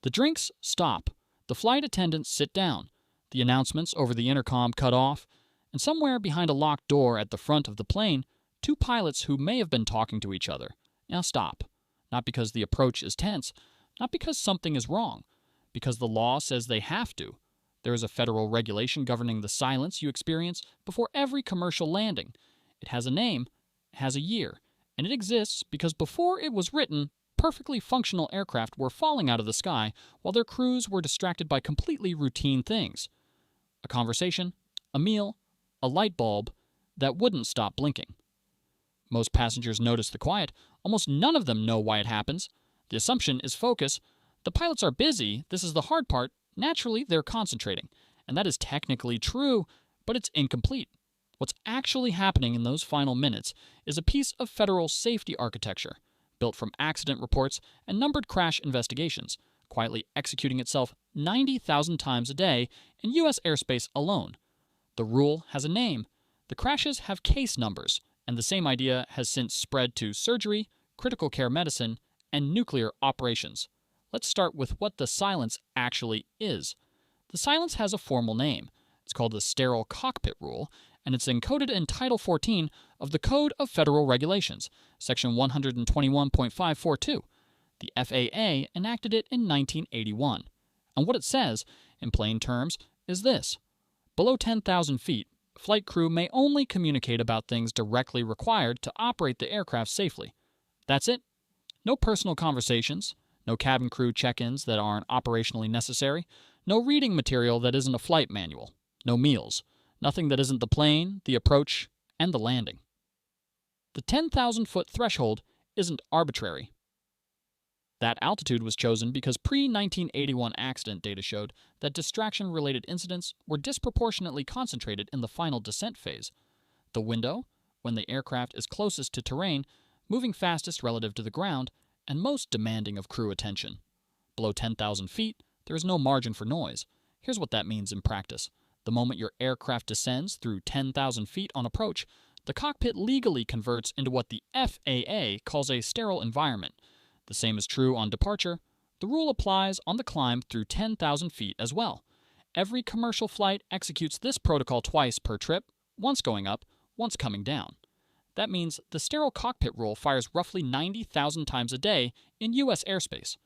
The drinks stop. The flight attendants sit down. The announcements over the intercom cut off. And somewhere behind a locked door at the front of the plane, two pilots who may have been talking to each other now stop. Not because the approach is tense, not because something is wrong, because the law says they have to. There is a federal regulation governing the silence you experience before every commercial landing. It has a name, it has a year, and it exists because before it was written, perfectly functional aircraft were falling out of the sky while their crews were distracted by completely routine things. A conversation, a meal, a light bulb that wouldn't stop blinking. Most passengers notice the quiet. Almost none of them know why it happens. The assumption is focus. The pilots are busy. This is the hard part. Naturally, they're concentrating. And that is technically true, but it's incomplete. What's actually happening in those final minutes is a piece of federal safety architecture, built from accident reports and numbered crash investigations, quietly executing itself 90,000 times a day in U.S. airspace alone. The rule has a name. The crashes have case numbers, and the same idea has since spread to surgery, critical care medicine, and nuclear operations. Let's start with what the silence actually is. The silence has a formal name. It's called the Sterile Cockpit Rule, and it's encoded in Title 14 of the Code of Federal Regulations, Section 121.542. The FAA enacted it in 1981. And what it says, in plain terms, is this. Below 10,000 feet, flight crew may only communicate about things directly required to operate the aircraft safely. That's it. No personal conversations, no cabin crew check-ins that aren't operationally necessary, no reading material that isn't a flight manual, no meals, nothing that isn't the plane, the approach, and the landing. The 10,000-foot threshold isn't arbitrary. That altitude was chosen because pre-1981 accident data showed that distraction-related incidents were disproportionately concentrated in the final descent phase. The window, when the aircraft is closest to terrain, moving fastest relative to the ground, and most demanding of crew attention. Below 10,000 feet, there is no margin for noise. Here's what that means in practice. The moment your aircraft descends through 10,000 feet on approach, the cockpit legally converts into what the FAA calls a sterile environment. The same is true on departure. The rule applies on the climb through 10,000 feet as well. Every commercial flight executes this protocol twice per trip, once going up, once coming down. That means the sterile cockpit rule fires roughly 90,000 times a day in U.S. airspace.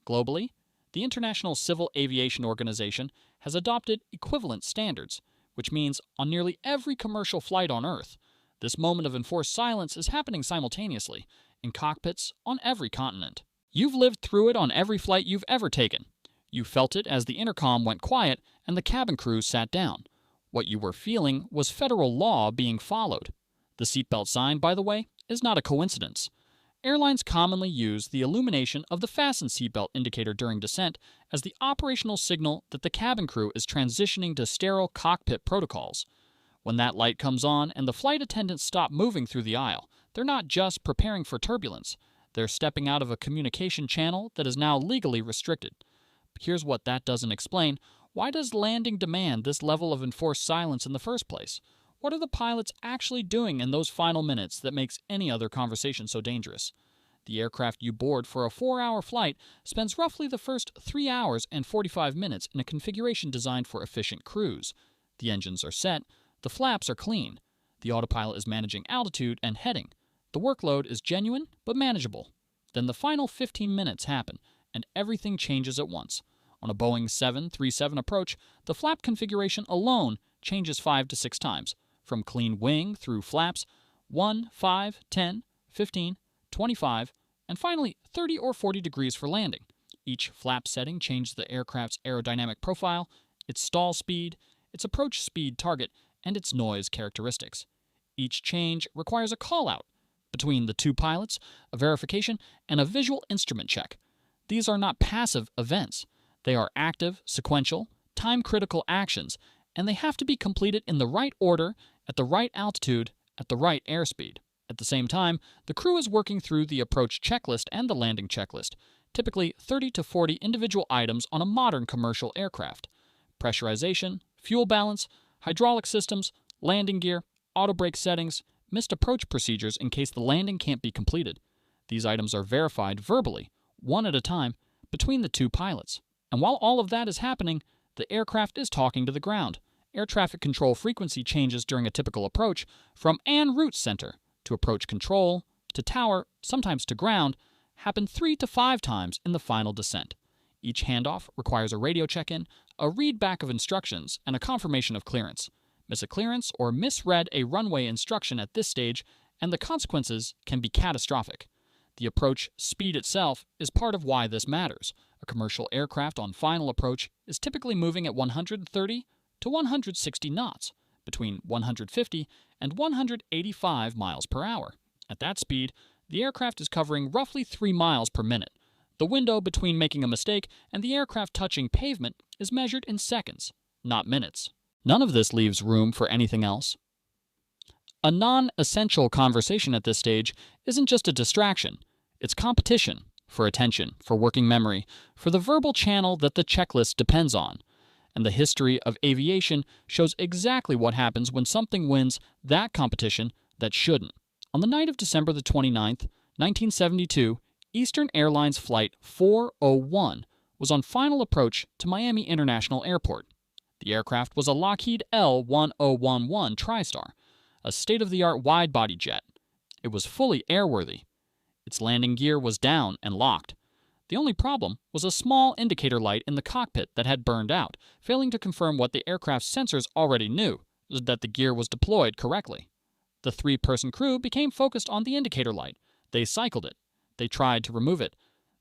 Globally, the International Civil Aviation Organization has adopted equivalent standards, which means on nearly every commercial flight on Earth, this moment of enforced silence is happening simultaneously in cockpits on every continent. You've lived through it on every flight you've ever taken. You felt it as the intercom went quiet and the cabin crew sat down. What you were feeling was federal law being followed. The seatbelt sign, by the way, is not a coincidence. Airlines commonly use the illumination of the fasten seatbelt indicator during descent as the operational signal that the cabin crew is transitioning to sterile cockpit protocols. When that light comes on and the flight attendants stop moving through the aisle, they're not just preparing for turbulence. They're stepping out of a communication channel that is now legally restricted. But here's what that doesn't explain. Why does landing demand this level of enforced silence in the first place? What are the pilots actually doing in those final minutes that makes any other conversation so dangerous? The aircraft you board for a 4-hour flight spends roughly the first 3 hours and 45 minutes in a configuration designed for efficient cruise. The engines are set, the flaps are clean, the autopilot is managing altitude and heading. The workload is genuine but manageable. Then the final 15 minutes happen, and everything changes at once. On a Boeing 737 approach, the flap configuration alone changes 5 to 6 times. From clean wing through flaps, 1, 5, 10, 15, 25, and finally 30 or 40 degrees for landing. Each flap setting changes the aircraft's aerodynamic profile, its stall speed, its approach speed target, and its noise characteristics. Each change requires a call-out between the two pilots, a verification, and a visual instrument check. These are not passive events. They are active, sequential, time-critical actions, and they have to be completed in the right order, at the right altitude, at the right airspeed. At the same time, the crew is working through the approach checklist and the landing checklist, typically 30 to 40 individual items on a modern commercial aircraft. Pressurization, fuel balance, hydraulic systems, landing gear, auto brake settings, missed approach procedures in case the landing can't be completed. These items are verified verbally, one at a time, between the two pilots. And while all of that is happening, the aircraft is talking to the ground. Air traffic control frequency changes during a typical approach from en route center to approach control to tower, sometimes to ground, happen 3 to 5 times in the final descent. Each handoff requires a radio check-in, a read back of instructions, and a confirmation of clearance. Miss a clearance or misread a runway instruction at this stage, and the consequences can be catastrophic. The approach speed itself is part of why this matters. A commercial aircraft on final approach is typically moving at 130 to 160 knots, between 150 and 185 miles per hour. At that speed, the aircraft is covering roughly 3 miles per minute. The window between making a mistake and the aircraft touching pavement is measured in seconds, not minutes. None of this leaves room for anything else. A non-essential conversation at this stage isn't just a distraction. It's competition for attention, for working memory, for the verbal channel that the checklist depends on. And the history of aviation shows exactly what happens when something wins that competition that shouldn't. On the night of December the 29th, 1972, Eastern Airlines Flight 401 was on final approach to Miami International Airport. The aircraft was a Lockheed L-1011 TriStar, a state-of-the-art wide-body jet. It was fully airworthy. Its landing gear was down and locked. The only problem was a small indicator light in the cockpit that had burned out, failing to confirm what the aircraft's sensors already knew, that the gear was deployed correctly. The 3-person crew became focused on the indicator light. They cycled it. They tried to remove it.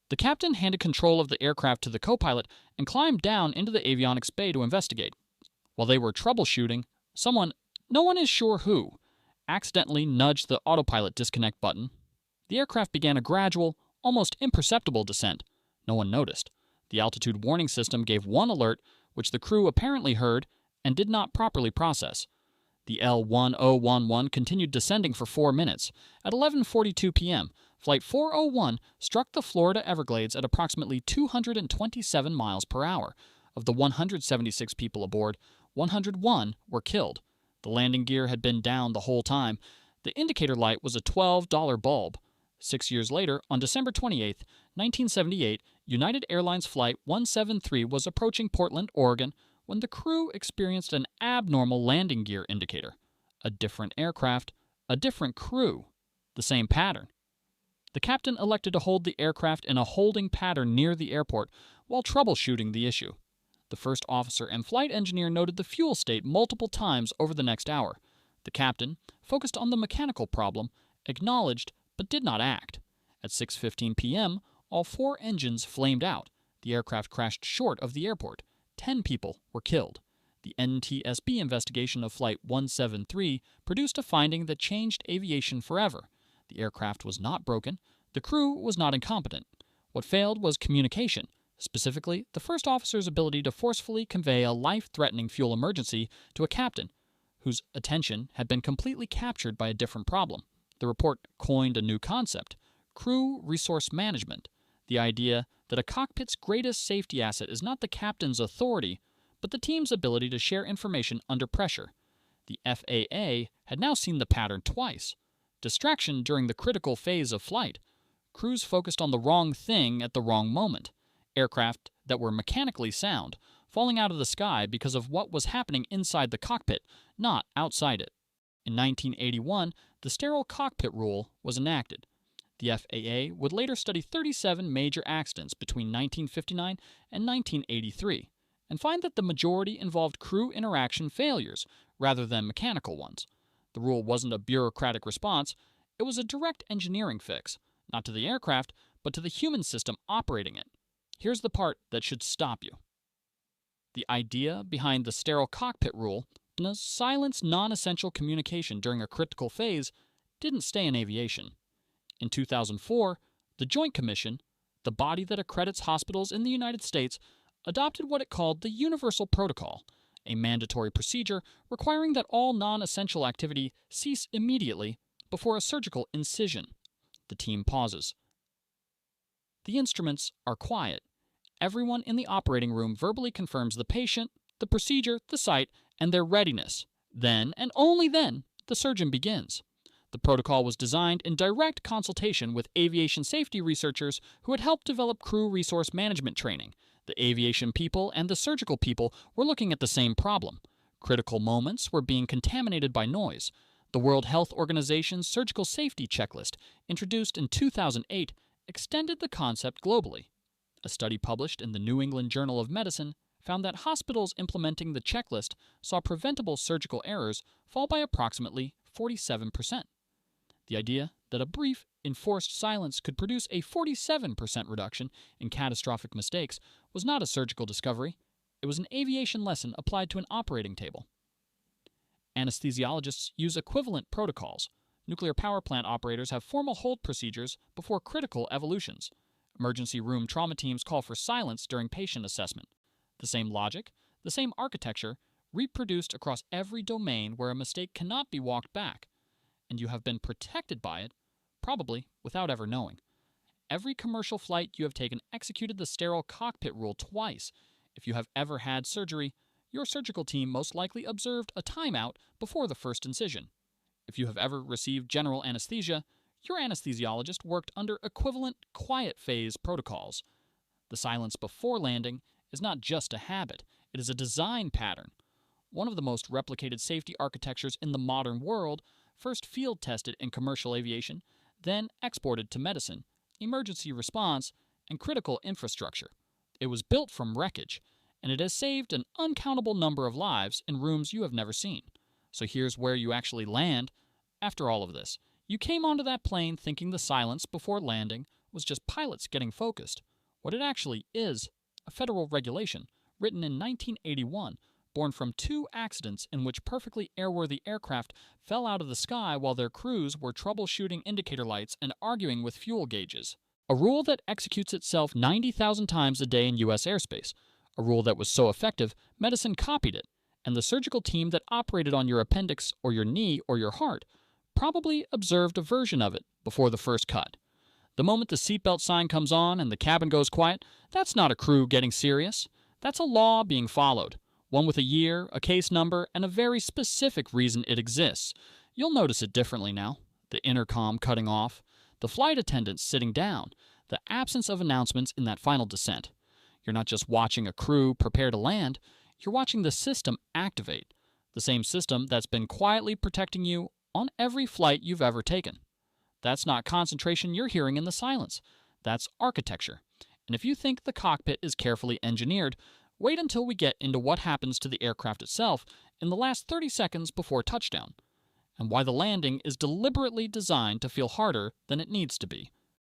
The captain handed control of the aircraft to the co-pilot and climbed down into the avionics bay to investigate. While they were troubleshooting, someone, no one is sure who, accidentally nudged the autopilot disconnect button. The aircraft began a gradual, almost imperceptible descent. No one noticed. The altitude warning system gave one alert, which the crew apparently heard and did not properly process. The L-1011 continued descending for 4 minutes. At 11:42 p.m., Flight 401 struck the Florida Everglades at approximately 227 miles per hour. Of the 176 people aboard, 101 were killed. The landing gear had been down the whole time. The indicator light was a $12 bulb. 6 years later, on December 28, 1978, United Airlines Flight 173 was approaching Portland, Oregon, when the crew experienced an abnormal landing gear indicator. A different aircraft, a different crew, the same pattern. The captain elected to hold the aircraft in a holding pattern near the airport while troubleshooting the issue. The first officer and flight engineer noted the fuel state multiple times over the next hour. The captain, focused on the mechanical problem, acknowledged but did not act. At 6:15 p.m., all 4 engines flamed out. The aircraft crashed short of the airport. 10 people were killed. The NTSB investigation of Flight 173 produced a finding that changed aviation forever. The aircraft was not broken. The crew was not incompetent. What failed was communication, specifically the first officer's ability to forcefully convey a life-threatening fuel emergency to a captain whose attention had been completely captured by a different problem. The report coined a new concept, crew resource management, the idea that a cockpit's greatest safety asset is not the captain's authority, but the team's ability to share information under pressure. The FAA had now seen the pattern twice. Distraction during the critical phase of flight. Crews focused on the wrong thing at the wrong moment. Aircraft that were mechanically sound, falling out of the sky because of what was happening inside the cockpit, not outside it. In 1981, the sterile cockpit rule was enacted. The FAA would later study 37 major accidents between 1959 and 1983 and find that the majority involved crew interaction failures rather than mechanical ones. The rule wasn't a bureaucratic response, it was a direct engineering fix, not to the aircraft, but to the human system operating it. Here's the part that should stop you. The idea behind the sterile cockpit rule, and silence non-essential communication during a critical phase, didn't stay in aviation. In 2004, the Joint Commission, the body that accredits hospitals in the United States, adopted what it called the Universal Protocol, a mandatory procedure requiring that all non-essential activity cease immediately before a surgical incision. The team pauses. The instruments are quiet. Everyone in the operating room verbally confirms the patient, the procedure, the site, and their readiness. Then, and only then, the surgeon begins. The protocol was designed in direct consultation with aviation safety researchers who had helped develop crew resource management training. The aviation people and the surgical people were looking at the same problem. Critical moments were being contaminated by noise. The World Health Organization's surgical safety checklist, introduced in 2008, extended the concept globally. A study published in the New England Journal of Medicine found that hospitals implementing the checklist saw preventable surgical errors fall by approximately 47%. The idea that a brief, enforced silence could produce a 47% reduction in catastrophic mistakes was not a surgical discovery. It was an aviation lesson applied to an operating table. Anesthesiologists use equivalent protocols. Nuclear power plant operators have formal hold procedures before critical evolutions. Emergency room trauma teams call for silence during patient assessment. The same logic, the same architecture, reproduced across every domain where a mistake cannot be walked back, and you have been protected by it, probably without ever knowing. Every commercial flight you have taken executed the sterile cockpit rule twice. If you have ever had surgery, your surgical team most likely observed a timeout before the first incision. If you have ever received general anesthesia, your anesthesiologist worked under equivalent quiet phase protocols. The silence before landing is not just a habit, it is a design pattern. One of the most replicated safety architectures in the modern world, first field tested in commercial aviation, then exported to medicine, emergency response, and critical infrastructure. It was built from wreckage, and it has saved an uncountable number of lives in rooms you have never seen. So here's where you actually land. After all of this, you came onto that plane thinking the silence before landing was just pilots getting focused. What it actually is, a federal regulation written in 1981, born from two accidents in which perfectly airworthy aircraft fell out of the sky while their crews were troubleshooting indicator lights and arguing with fuel gauges. A rule that executes itself 90,000 times a day in U.S. airspace. A rule that was so effective, medicine copied it, and the surgical team that operated on your appendix or your knee or your heart probably observed a version of it before the first cut. The moment the seatbelt sign comes on and the cabin goes quiet, that's not a crew getting serious. That's a law being followed, one with a year, a case number, and a very specific reason it exists. You'll notice it differently now. The intercom cutting off, the flight attendants sitting down, the absence of announcements in that final descent. You're not just watching a crew prepare to land, you're watching the system activate, the same system that's been quietly protecting you on every flight you've ever taken. That's not concentration you're hearing in the silence. That's architecture. And if you think the cockpit is carefully engineered, wait until we get into what happens to the aircraft itself in the last 30 seconds before touchdown, and why the landing is deliberately designed to feel harder than it needs to be.